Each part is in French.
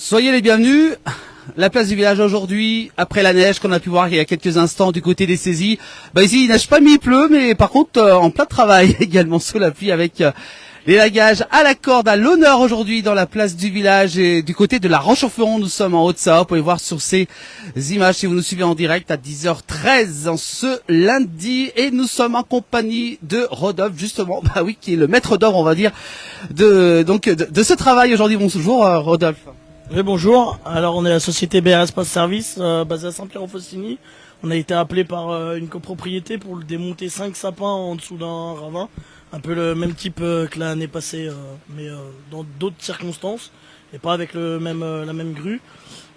Soyez les bienvenus. La place du village aujourd'hui, après la neige qu'on a pu voir il y a quelques instants du côté des saisies. Bah ici, il neige pas mais il pleut, mais par contre en plein travail également sous la pluie avec les lagages à la corde à l'honneur aujourd'hui dans la place du village et du côté de la Roche-en-Foron. Nous sommes en Haute-Sahara. Vous pouvez voir sur ces images si vous nous suivez en direct à 10h13 en ce lundi et nous sommes en compagnie de Rodolphe justement, bah oui, qui est le maître d'œuvre on va dire de ce travail aujourd'hui. Bonjour Rodolphe. Oui, bonjour. Alors, on est la société BR Espace Service, basée à Saint-Pierre-aux-Faucigny. On a été appelé par une copropriété pour démonter 5 sapins en dessous d'un ravin. Un peu le même type que l'année passée, mais dans d'autres circonstances, et pas avec la même grue.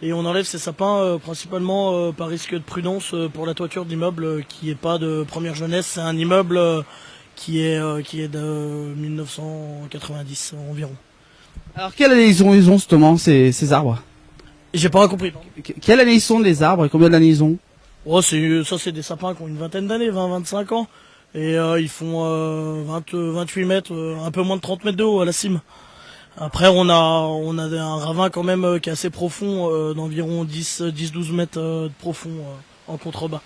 Et on enlève ces sapins principalement par risque de prudence pour la toiture d'immeuble qui est pas de première jeunesse. C'est un immeuble qui est de 1990 environ. Alors quelle année ils ont justement ces arbres? J'ai pas compris. Quelle année ils sont les arbres et combien d'années ils ont? Oh, c'est des sapins qui ont une vingtaine d'années, 20-25 ans. Et ils font 28 mètres, un peu moins de 30 mètres de haut à la cime. Après on a un ravin quand même qui est assez profond, d'environ 10-12 mètres de profond en contrebas.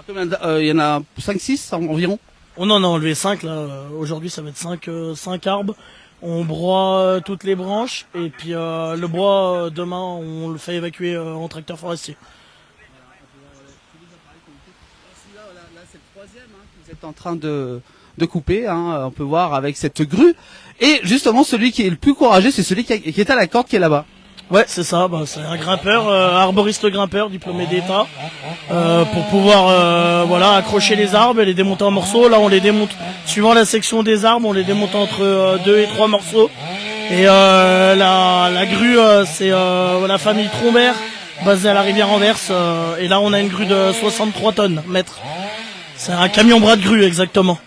Il y en a 5-6 environ? On en a enlevé 5 là, aujourd'hui ça va être 5 arbres. On broie toutes les branches et puis le bois demain on le fait évacuer en tracteur forestier. Là c'est le troisième que vous êtes en train de couper, on peut voir avec cette grue. Et justement celui qui est le plus courageux c'est celui qui est à la corde qui est là-bas. Ouais, c'est ça, c'est un grimpeur, arboriste grimpeur, diplômé d'État, pour pouvoir accrocher les arbres et les démonter en morceaux. Là, on les démonte, suivant la section des arbres, on les démonte entre 2 et 3 morceaux. Et la grue, c'est la famille Trombert, basée à la rivière Anvers. Et là, on a une grue de 63 tonnes, mètres. C'est un camion bras de grue, exactement.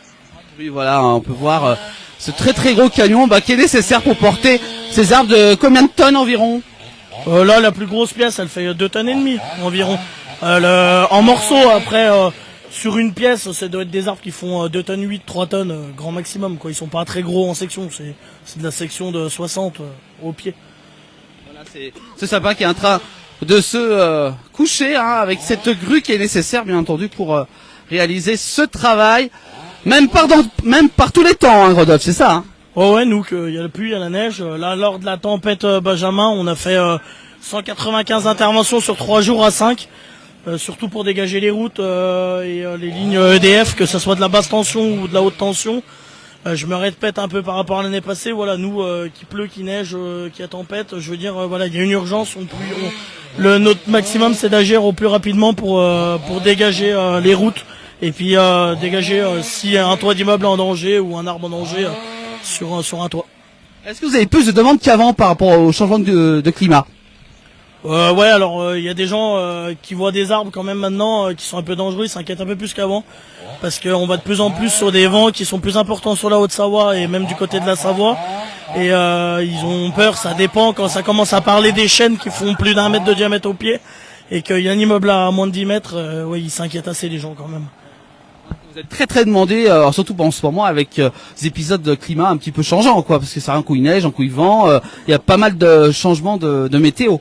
Oui, voilà, on peut voir ce très très gros camion qui est nécessaire pour porter ces arbres de combien de tonnes environ? Là, la plus grosse pièce, elle fait 2 tonnes et demie environ. En morceaux, après, sur une pièce, ça doit être des arbres qui font 2 tonnes 8, 3 tonnes, grand maximum, quoi. Ils sont pas très gros en section, c'est de la section de 60 au pied. Voilà, c'est ce sapin qui est en train de se coucher, avec cette grue qui est nécessaire, bien entendu, pour réaliser ce travail. Même par tous les temps, Rodolphe, c'est ça, Oh ouais, nous, il y a la pluie, il y a la neige. Là, lors de la tempête Benjamin, on a fait 195 interventions sur 3 jours à 5, surtout pour dégager les routes et les lignes EDF, que ce soit de la basse tension ou de la haute tension. Je me répète un peu par rapport à l'année passée. Voilà, nous, qui pleut, qui neige, qui a tempête, je veux dire, il y a une urgence. Notre maximum, c'est d'agir au plus rapidement pour dégager les routes et puis dégager si un toit d'immeuble est en danger ou un arbre en danger. Sur un toit. Est-ce que vous avez plus de demandes qu'avant par rapport au changement de climat? Ouais, alors il y a des gens qui voient des arbres quand même maintenant qui sont un peu dangereux, ils s'inquiètent un peu plus qu'avant parce qu'on va de plus en plus sur des vents qui sont plus importants sur la Haute-Savoie et même du côté de la Savoie et ils ont peur, ça dépend quand ça commence à parler des chênes qui font plus d'1 mètre de diamètre au pied et qu'il y a un immeuble à moins de 10 mètres, ouais, ils s'inquiètent assez les gens quand même. Vous êtes très très demandé, surtout en ce moment avec des épisodes de climat un petit peu changeants, parce que ça un coup il neige, un coup il vent, il y a pas mal de changements de météo.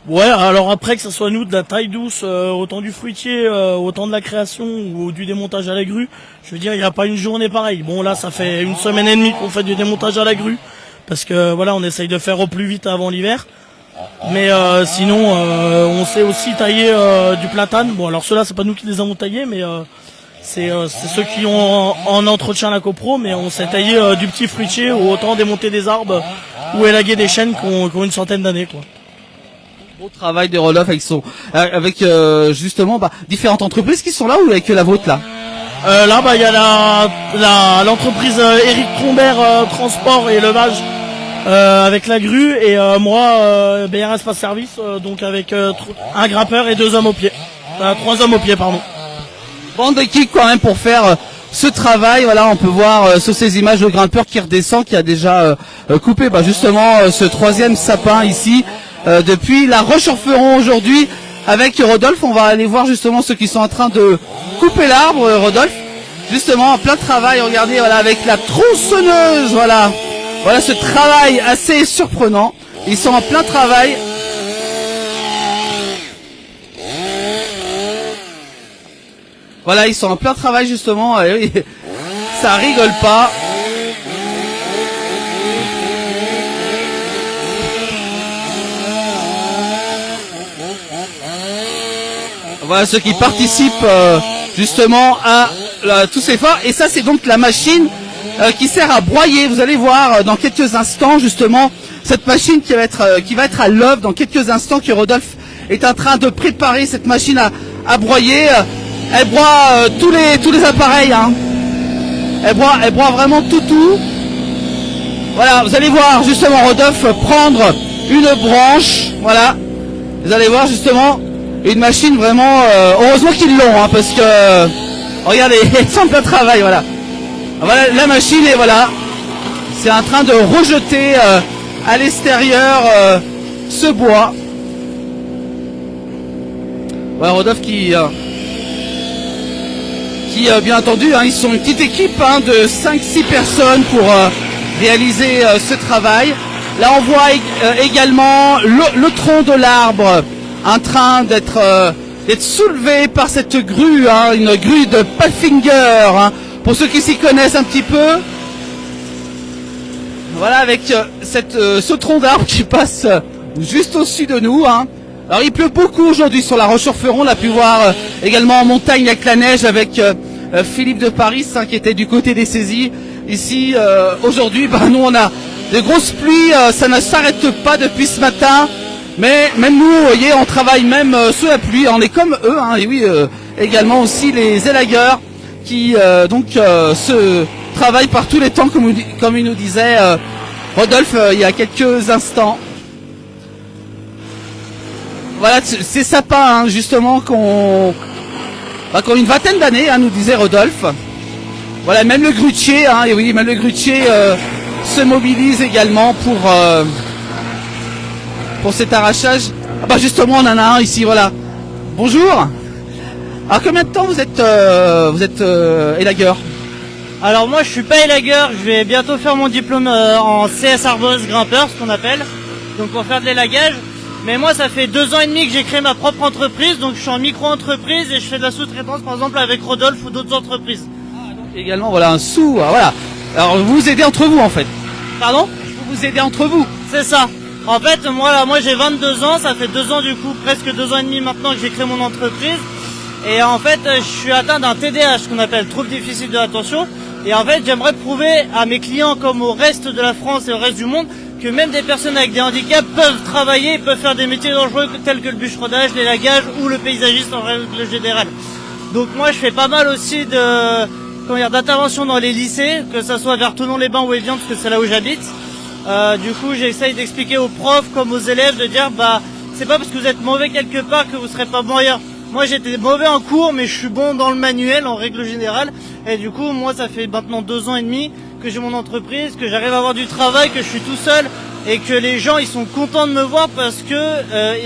Ouais, alors après que ce soit nous de la taille douce, autant du fruitier, autant de la création ou du démontage à la grue, je veux dire il n'y a pas une journée pareille. Bon là ça fait 1 semaine et demie qu'on fait du démontage à la grue, parce que voilà on essaye de faire au plus vite avant l'hiver. Mais sinon on sait aussi tailler du platane. Bon alors ceux-là c'est pas nous qui les avons taillés, mais c'est ceux qui ont en entretien la copro, mais on s'est taillé du petit fruitier ou autant démonter des arbres ou élaguer des chênes qui ont une centaine d'années, quoi. Beau travail de Rodolphe avec justement différentes entreprises qui sont là ou avec la vôtre là? Là il y a l'entreprise Eric Trombert transport et élevage avec la grue et moi BR Espace Service donc avec un grimpeur et 2 hommes au pied. 3 hommes au pied pardon. Bande d'équipe quand même pour faire ce travail. Voilà, on peut voir sur ces images le grimpeur qui redescend, qui a déjà coupé justement ce 3e sapin ici depuis la Roche-en-Foron aujourd'hui. Avec Rodolphe, on va aller voir justement ceux qui sont en train de couper l'arbre. Rodolphe, justement en plein travail. Regardez, voilà, avec la tronçonneuse. Voilà ce travail assez surprenant. Ils sont en plein travail. Voilà, ils sont en plein travail justement. Et oui, ça rigole pas. Voilà ceux qui participent justement à tous ces efforts. Et ça, c'est donc la machine qui sert à broyer. Vous allez voir dans quelques instants justement cette machine qui va être à l'œuvre dans quelques instants, que Rodolphe est en train de préparer cette machine à broyer. Elle broie tous les appareils. Hein. Elle broie vraiment tout. Voilà, vous allez voir justement Rodolphe prendre une branche. Voilà, vous allez voir justement une machine vraiment. Heureusement qu'ils l'ont, hein, parce que regardez, ils sont en plein travail. Voilà, voilà la machine et voilà, c'est en train de rejeter à l'extérieur ce bois. Voilà Rodolphe qui bien entendu, hein, ils sont une petite équipe hein, de 5-6 personnes pour réaliser ce travail. Là on voit également le tronc de l'arbre en train d'être soulevé par cette grue, hein, une grue de Palfinger, hein, pour ceux qui s'y connaissent un petit peu. Voilà, avec ce tronc d'arbre qui passe juste au-dessus de nous. Hein. Alors il pleut beaucoup aujourd'hui sur la Roche-sur-Feron, on l'a pu voir également en montagne avec la neige, avec Philippe de Paris hein, qui était du côté des saisies. Ici aujourd'hui, nous on a de grosses pluies, ça ne s'arrête pas depuis ce matin, mais même nous, vous voyez, on travaille même sous la pluie, on est comme eux, hein, et oui, également aussi les élagueurs qui se travaillent par tous les temps, comme il nous disait Rodolphe il y a quelques instants. Voilà, ces sapins hein, justement qu'on une vingtaine d'années, hein, nous disait Rodolphe. Voilà, même le grutier, hein, et oui, même le grutier se mobilise également pour cet arrachage. Ah bah justement, on en a un ici, voilà. Bonjour. Alors combien de temps vous êtes élagueur? Alors moi je suis pas élagueur, je vais bientôt faire mon diplôme en CS Arbos grimpeur, ce qu'on appelle, donc pour faire de l'élagage. Mais moi ça fait 2 ans et demi que j'ai créé ma propre entreprise, donc je suis en micro-entreprise et je fais de la sous-traitance par exemple avec Rodolphe ou d'autres entreprises. Ah, donc également voilà un voilà. Alors vous vous aidez entre vous en fait. Pardon? Vous vous aidez entre vous. C'est ça. En fait moi j'ai 22 ans, ça fait 2 ans du coup, presque 2 ans et demi maintenant que j'ai créé mon entreprise. Et en fait je suis atteint d'un TDAH, ce qu'on appelle trouble difficile de l'attention. Et en fait j'aimerais prouver à mes clients comme au reste de la France et au reste du monde que même des personnes avec des handicaps peuvent travailler, peuvent faire des métiers dangereux tels que le bûcheronnage, l'élagage ou le paysagiste en règle générale. Donc moi je fais pas mal aussi d'interventions dans les lycées, que ce soit vers Thonon-les-Bains ou Évian, parce que c'est là où j'habite. Du coup j'essaye d'expliquer aux profs comme aux élèves de dire c'est pas parce que vous êtes mauvais quelque part que vous serez pas bon ailleurs. Moi j'étais mauvais en cours mais je suis bon dans le manuel en règle générale. Et du coup moi ça fait maintenant 2 ans et demi que j'ai mon entreprise, que j'arrive à avoir du travail, que je suis tout seul et que les gens ils sont contents de me voir parce que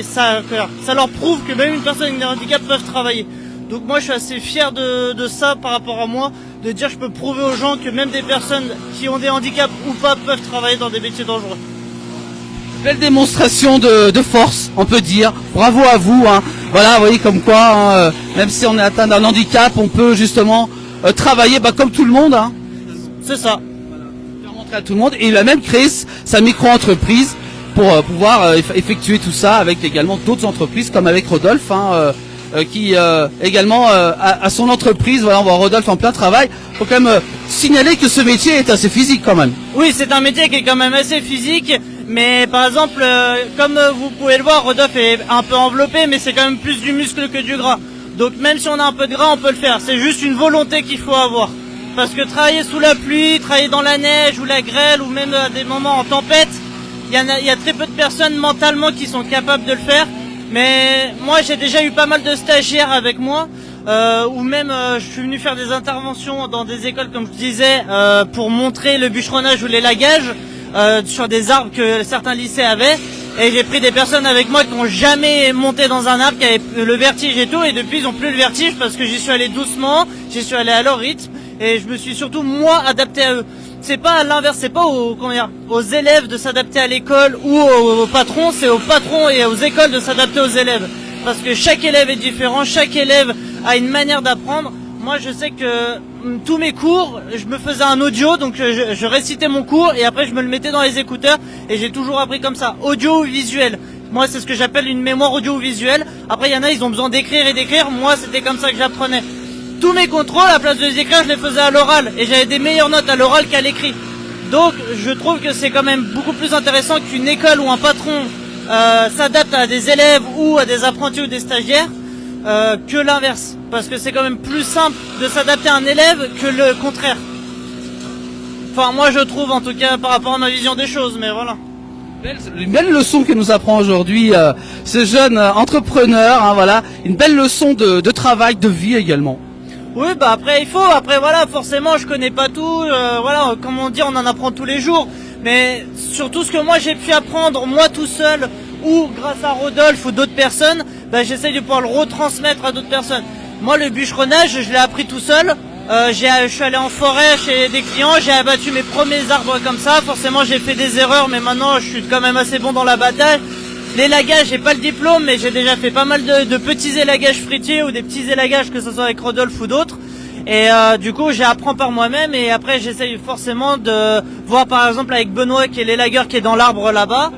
ça leur prouve que même une personne avec des handicaps peuvent travailler. Donc moi je suis assez fier de ça par rapport à moi, de dire je peux prouver aux gens que même des personnes qui ont des handicaps ou pas peuvent travailler dans des métiers dangereux. Belle démonstration de force, on peut dire. Bravo à vous. Hein. Voilà, vous voyez comme quoi, hein, même si on est atteint d'un handicap, on peut justement travailler comme tout le monde. Hein. C'est ça. Faire montrer à tout le monde. Et il a même créé sa micro-entreprise pour pouvoir effectuer tout ça avec également d'autres entreprises, comme avec Rodolphe, hein, qui également a son entreprise. Voilà, on voit Rodolphe en plein travail. Faut quand même signaler que ce métier est assez physique quand même. Oui, c'est un métier qui est quand même assez physique. Mais par exemple, comme vous pouvez le voir, Rodolphe est un peu enveloppé, mais c'est quand même plus du muscle que du gras. Donc même si on a un peu de gras, on peut le faire. C'est juste une volonté qu'il faut avoir. Parce que travailler sous la pluie, travailler dans la neige ou la grêle, ou même à des moments en tempête, il y a très peu de personnes mentalement qui sont capables de le faire. Mais moi, j'ai déjà eu pas mal de stagiaires avec moi, ou même je suis venu faire des interventions dans des écoles, comme je disais, pour montrer le bûcheronnage ou l'élagage. Sur des arbres que certains lycées avaient, et j'ai pris des personnes avec moi qui n'ont jamais monté dans un arbre, qui avaient le vertige et tout, et depuis ils n'ont plus le vertige parce que j'y suis allé doucement, j'y suis allé à leur rythme, et je me suis surtout moi adapté à eux. c'est pas à l'inverse, c'est pas aux élèves de s'adapter à l'école ou aux patrons, c'est aux patrons et aux écoles de s'adapter aux élèves. Parce que chaque élève est différent, chaque élève a une manière d'apprendre. Moi, je sais que tous mes cours, je me faisais un audio, donc je récitais mon cours et après je me le mettais dans les écouteurs et j'ai toujours appris comme ça, audio ou visuel. Moi, c'est ce que j'appelle une mémoire audio ou visuelle. Après, il y en a, ils ont besoin d'écrire et d'écrire. Moi, c'était comme ça que j'apprenais. Tous mes contrôles, à la place de les écrire, je les faisais à l'oral et j'avais des meilleures notes à l'oral qu'à l'écrit. Donc, je trouve que c'est quand même beaucoup plus intéressant qu'une école ou un patron s'adapte à des élèves ou à des apprentis ou des stagiaires que l'inverse. Parce que c'est quand même plus simple de s'adapter à un élève que le contraire. Enfin, moi je trouve en tout cas par rapport à ma vision des choses, mais voilà. Une belle leçon que nous apprend aujourd'hui ce jeune entrepreneur, hein, voilà, une belle leçon de travail, de vie également. Oui, bah après voilà, forcément je connais pas tout, voilà, comme on dit, on en apprend tous les jours. Mais surtout ce que moi j'ai pu apprendre, moi tout seul, ou grâce à Rodolphe ou d'autres personnes, bah, j'essaye de pouvoir le retransmettre à d'autres personnes. Moi le bûcheronnage, je l'ai appris tout seul. Je suis allé en forêt chez des clients, j'ai abattu mes premiers arbres comme ça. Forcément j'ai fait des erreurs, mais maintenant je suis quand même assez bon dans l'abattage. L'élagage, j'ai pas le diplôme, mais j'ai déjà fait pas mal de petits élagages fruitiers ou des petits élagages, que ce soit avec Rodolphe ou d'autres. Et du coup j'apprends par moi-même et après j'essaye forcément de voir par exemple avec Benoît qui est l'élagueur qui est dans l'arbre là-bas.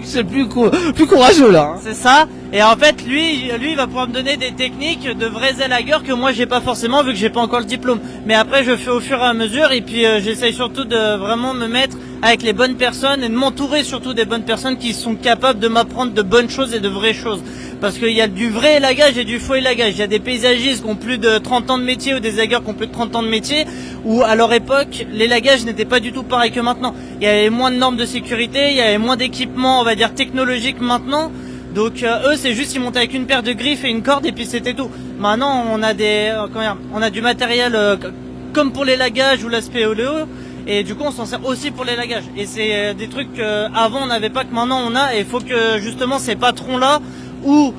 C'est plus courageux là. Hein. C'est ça. Et en fait, lui, il va pouvoir me donner des techniques de vrais élagueurs que moi j'ai pas forcément vu que j'ai pas encore le diplôme. Mais après, je fais au fur et à mesure et puis j'essaye surtout de vraiment me mettre avec les bonnes personnes et de m'entourer surtout des bonnes personnes qui sont capables de m'apprendre de bonnes choses et de vraies choses. Parce qu'il y a du vrai élagage et du faux élagage. Il y a des paysagistes qui ont plus de 30 ans de métier ou des élagueurs qui ont plus de 30 ans de métier où à leur époque, l'élagage n'était pas du tout pareil que maintenant. Il y avait moins de normes de sécurité, il y avait moins d'équipements, on va dire technologiques maintenant. Donc eux, c'est juste ils montaient avec une paire de griffes et une corde et puis c'était tout. Maintenant, on a on a du matériel comme pour l'élagage ou l'aspect oléo. Et du coup on s'en sert aussi pour l'élagage. Et c'est des trucs qu'avant on n'avait pas, que maintenant on a. Et il faut que justement ces patrons-là ou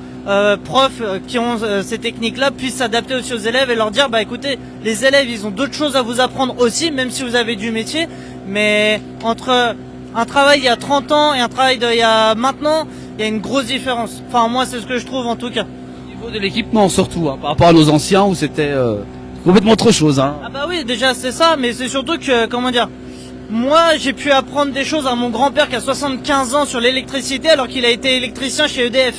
profs qui ont ces techniques-là puissent s'adapter aussi aux élèves et leur dire bah écoutez, les élèves ils ont d'autres choses à vous apprendre aussi, même si vous avez du métier. Mais entre un travail il y a 30 ans et un travail il y a maintenant, il y a une grosse différence. Enfin moi c'est ce que je trouve en tout cas. Au niveau de l'équipement surtout, hein, par rapport à nos anciens où c'était complètement autre chose. Hein. Ah bah oui, déjà c'est ça, mais c'est surtout que, comment dire, moi j'ai pu apprendre des choses à mon grand-père qui a 75 ans sur l'électricité alors qu'il a été électricien chez EDF.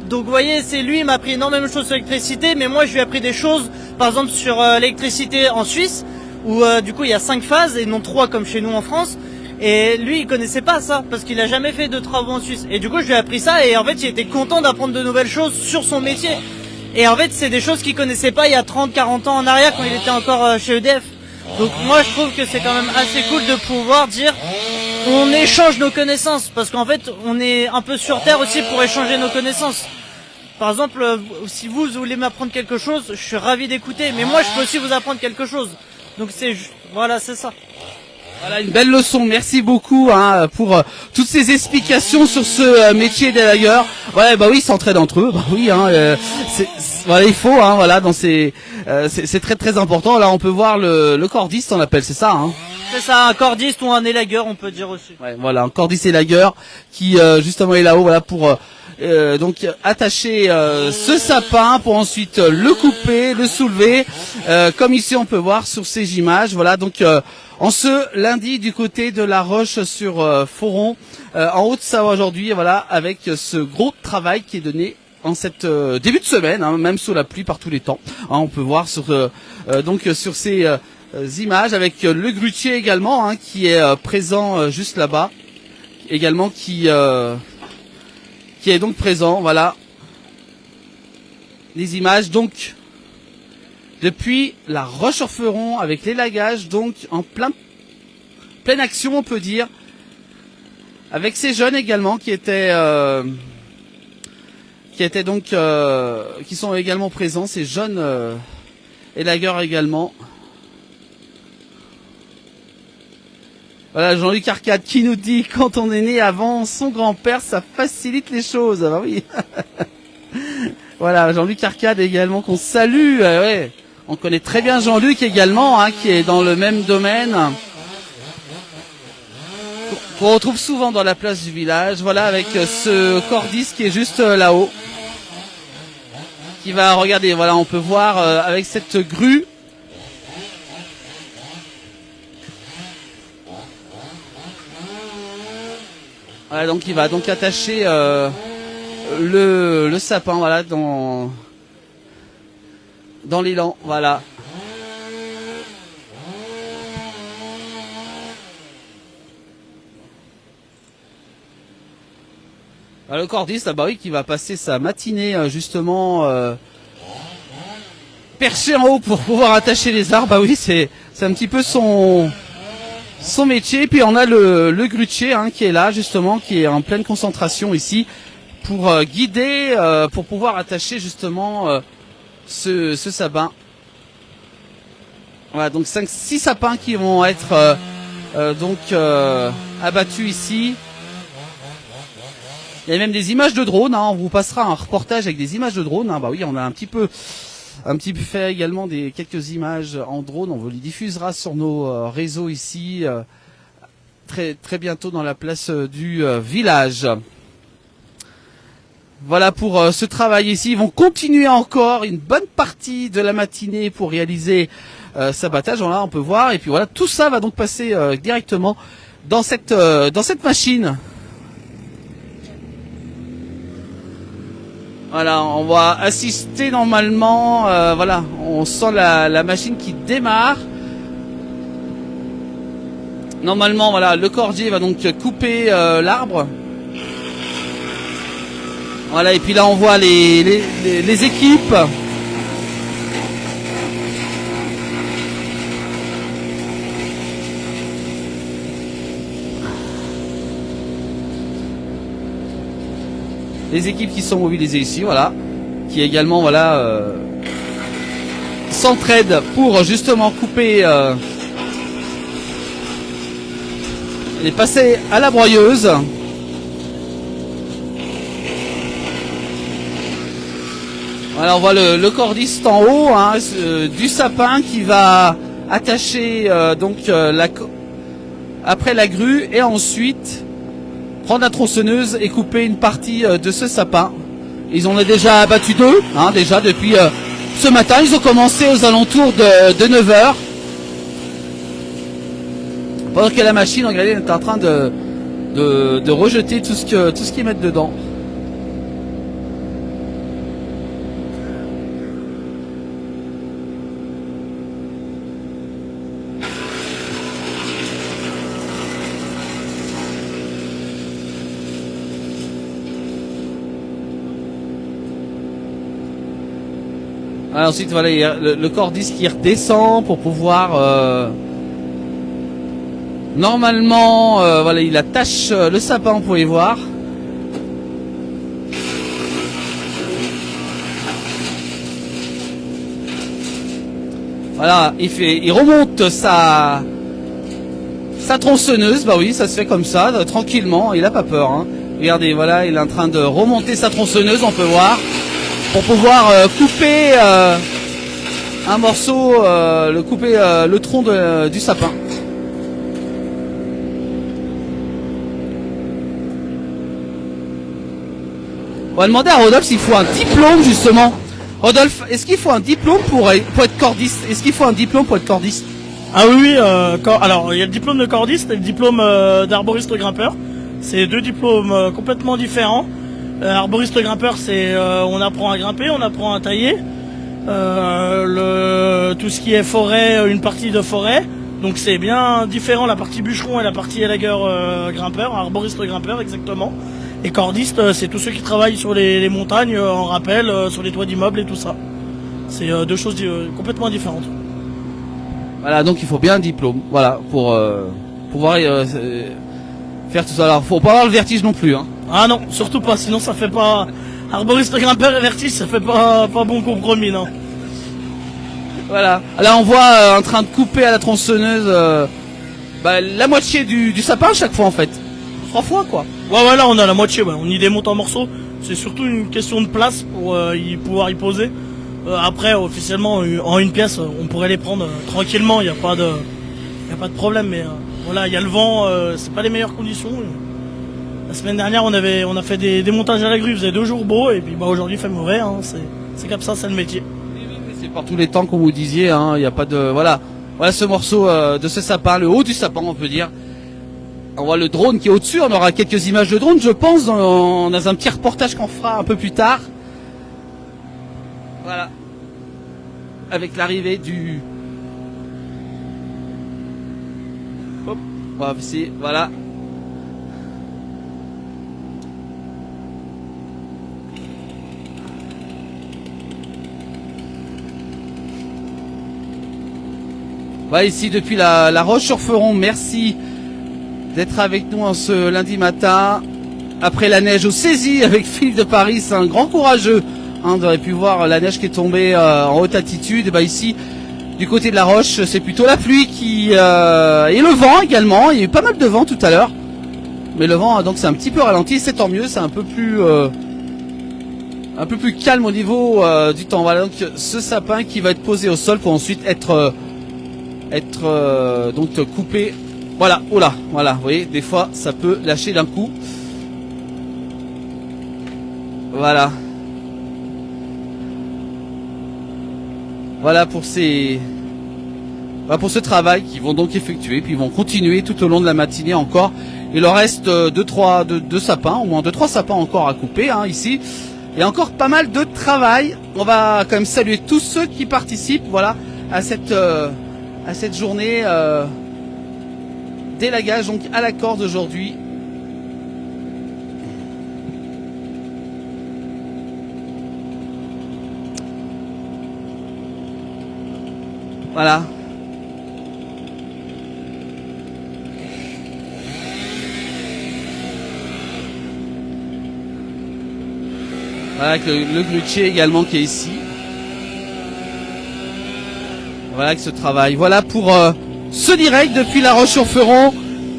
Donc vous voyez, c'est lui, il m'a appris énormément de choses sur l'électricité, mais moi je lui ai appris des choses, par exemple sur l'électricité en Suisse, où du coup il y a 5 phases et non 3 comme chez nous en France. Et lui il connaissait pas ça parce qu'il a jamais fait de travaux en Suisse. Et du coup je lui ai appris ça et en fait il était content d'apprendre de nouvelles choses sur son métier. Et en fait c'est des choses qu'il connaissait pas il y a 30-40 ans en arrière quand il était encore chez EDF. Donc moi je trouve que c'est quand même assez cool de pouvoir dire on échange nos connaissances. Parce qu'en fait on est un peu sur terre aussi pour échanger nos connaissances. Par exemple si vous voulez m'apprendre quelque chose, je suis ravi d'écouter. Mais moi je peux aussi vous apprendre quelque chose. Donc voilà c'est ça. Voilà une belle leçon, merci beaucoup hein, pour toutes ces explications sur ce métier d'élagueur. Ouais, bah oui, ils s'entraident entre eux, bah oui, hein, voilà, il faut, hein, voilà, dans c'est très très important. Là, on peut voir le cordiste, on appelle, c'est ça, hein. C'est ça, un cordiste ou un élagueur, on peut dire aussi. Ouais, voilà, un cordiste élagueur qui justement est là-haut, voilà, pour donc attacher ce sapin pour ensuite le couper, le soulever, comme ici on peut voir sur ces images, voilà, donc. En ce lundi du côté de La Roche sur Foron, en Haute-Savoie aujourd'hui, voilà, avec ce gros travail qui est donné en cette début de semaine, hein, même sous la pluie par tous les temps. Hein, on peut voir sur donc sur ces images avec le grutier également hein, qui est présent juste là-bas, également qui est donc présent. Voilà les images donc. Depuis La Roche-sur-Foron avec l'élagage, donc en pleine action on peut dire, avec ces jeunes également qui sont également présents, ces jeunes élagueurs également. Voilà Jean-Luc Arcade qui nous dit quand on est né avant son grand-père ça facilite les choses. Ah bah oui. Voilà Jean-Luc Arcade également qu'on salue. Ouais. On connaît très bien Jean-Luc également, hein, qui est dans le même domaine. qu'on retrouve souvent dans la place du village. Voilà, avec ce cordiste qui est juste là-haut. Qui va, regarder, voilà, on peut voir avec cette grue. Voilà, donc il va donc attacher le sapin, voilà, dans l'élan, voilà. Le cordiste, bah oui, qui va passer sa matinée justement perché en haut pour pouvoir attacher les arbres. Bah oui, c'est un petit peu son métier. Puis on a le grutier hein, qui est là justement, qui est en pleine concentration ici pour guider, pour pouvoir attacher justement ce sapin. Voilà, donc 5-6 sapins qui vont être abattus ici. Il y a même des images de drone, hein, on vous passera un reportage avec des images de drone. Hein, bah oui, on a un petit peu fait également quelques images en drone. On vous les diffusera sur nos réseaux ici très très bientôt dans la place du village. Voilà pour ce travail ici. Ils vont continuer encore une bonne partie de la matinée pour réaliser s'abattage. Là, on peut voir. Et puis voilà, tout ça va donc passer directement dans cette machine. Voilà, on va assister normalement, voilà, on sent la machine qui démarre. Normalement, voilà, le cordier va donc couper l'arbre. Voilà, et puis là on voit les équipes. Les équipes qui sont mobilisées ici, voilà, qui également, voilà, s'entraident pour justement couper et passer à la broyeuse. Voilà, on voit le cordiste en haut, hein, du sapin qui va attacher après la grue et ensuite prendre la tronçonneuse et couper une partie de ce sapin. Ils en ont déjà abattu 2, hein, déjà depuis ce matin. Ils ont commencé aux alentours de 9 h. Pendant que la machine, regardez, est en train de rejeter tout ce qu'ils mettent dedans. Alors ensuite, voilà, il y a le cordiste qui redescend pour pouvoir... Normalement, voilà, il attache le sapin, vous pouvez voir. Voilà, il remonte sa tronçonneuse. Bah oui, ça se fait comme ça, tranquillement. Il a pas peur. Hein. Regardez, voilà, il est en train de remonter sa tronçonneuse, on peut voir. Pour pouvoir couper un morceau, le tronc du sapin. On va demander à Rodolphe s'il faut un diplôme justement. Rodolphe, est-ce qu'il faut un diplôme pour être cordiste? Est-ce qu'il faut un diplôme pour être cordiste? Ah oui, alors il y a le diplôme de cordiste et le diplôme d'arboriste grimpeur. C'est deux diplômes complètement différents. Arboriste grimpeur, c'est on apprend à grimper, on apprend à tailler. Tout ce qui est forêt, une partie de forêt. Donc c'est bien différent la partie bûcheron et la partie élagueur grimpeur, arboriste grimpeur exactement. Et cordiste, c'est tous ceux qui travaillent sur les montagnes en rappel, sur les toits d'immeubles et tout ça. C'est deux choses complètement différentes. Voilà, donc il faut bien un diplôme, voilà, pour pouvoir faire tout ça. Alors, faut pas avoir le vertige non plus, hein. Ah non, surtout pas, sinon ça fait pas... Arboriste grimpeur et vertige, ça fait pas bon compromis, non. Voilà. Là, on voit en train de couper à la tronçonneuse la moitié du sapin à chaque fois, en fait. 3 fois, quoi. Ouais, voilà, on a la moitié, ouais. On y démonte en morceaux. C'est surtout une question de place pour pouvoir y poser. Après, officiellement, en une pièce, on pourrait les prendre tranquillement, il n'y a pas de problème, mais Voilà, il y a le vent, c'est pas les meilleures conditions. La semaine dernière, on a fait des montages à la grue, il faisait 2 jours beau, et puis bah, aujourd'hui il fait mauvais, hein, c'est comme ça, c'est le métier. C'est par tous les temps qu'on vous disiez, hein, il n'y a pas de... Voilà ce morceau de ce sapin, le haut du sapin on peut dire. On voit le drone qui est au-dessus, on aura quelques images de drone je pense dans un petit reportage qu'on fera un peu plus tard. Voilà. Avec l'arrivée du... Hop, on va essayer, voilà. Voilà ici depuis la Roche-sur-Foron, merci d'être avec nous en ce lundi matin. Après la neige au Saisy avec Philippe de Paris, c'est un grand courageux. Hein, vous avez pu voir la neige qui est tombée en haute altitude. Et bah ici, du côté de la Roche, c'est plutôt la pluie qui et le vent également. Il y a eu pas mal de vent tout à l'heure, mais le vent donc c'est un petit peu ralenti. C'est tant mieux, c'est un peu plus calme au niveau du temps. Voilà donc ce sapin qui va être posé au sol pour ensuite être donc coupé. Voilà, oh là, voilà, vous voyez, des fois ça peut lâcher d'un coup. Voilà. Voilà pour ce travail qu'ils vont donc effectuer, puis ils vont continuer tout au long de la matinée encore. Il leur reste deux sapins, au moins 2-3 sapins encore à couper hein, ici. Il y a encore pas mal de travail. On va quand même saluer tous ceux qui participent, voilà, à cette journée d'élagage donc à la corde aujourd'hui. Voilà. Voilà avec le grutier également qui est ici. Voilà avec ce travail. Voilà pour ce direct depuis La Roche-sur-Foron.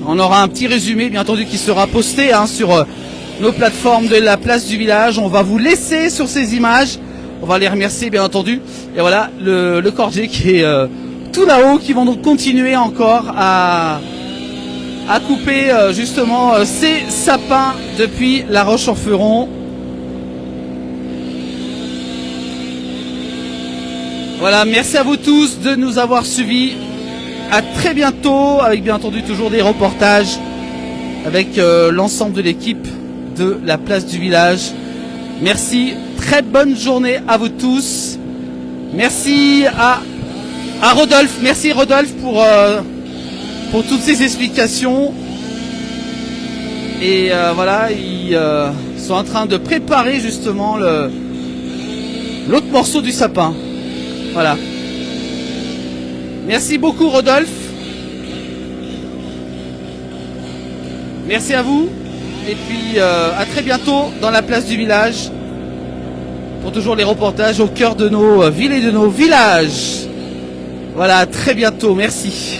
On aura un petit résumé bien entendu qui sera posté hein, sur nos plateformes de la place du village. On va vous laisser sur ces images. On va les remercier bien entendu. Et voilà le cordier qui est tout là-haut, qui vont donc continuer encore à couper justement ces sapins depuis La Roche-sur-Foron. Voilà, merci à vous tous de nous avoir suivis. À très bientôt, avec bien entendu toujours des reportages avec l'ensemble de l'équipe de la place du village. Merci, très bonne journée à vous tous. Merci à Rodolphe, merci Rodolphe pour toutes ces explications. Et voilà, ils sont en train de préparer justement l'autre morceau du sapin. Voilà. Merci beaucoup Rodolphe. Merci à vous. Et puis à très bientôt dans la place du village pour toujours les reportages au cœur de nos villes et de nos villages. Voilà, à très bientôt. Merci.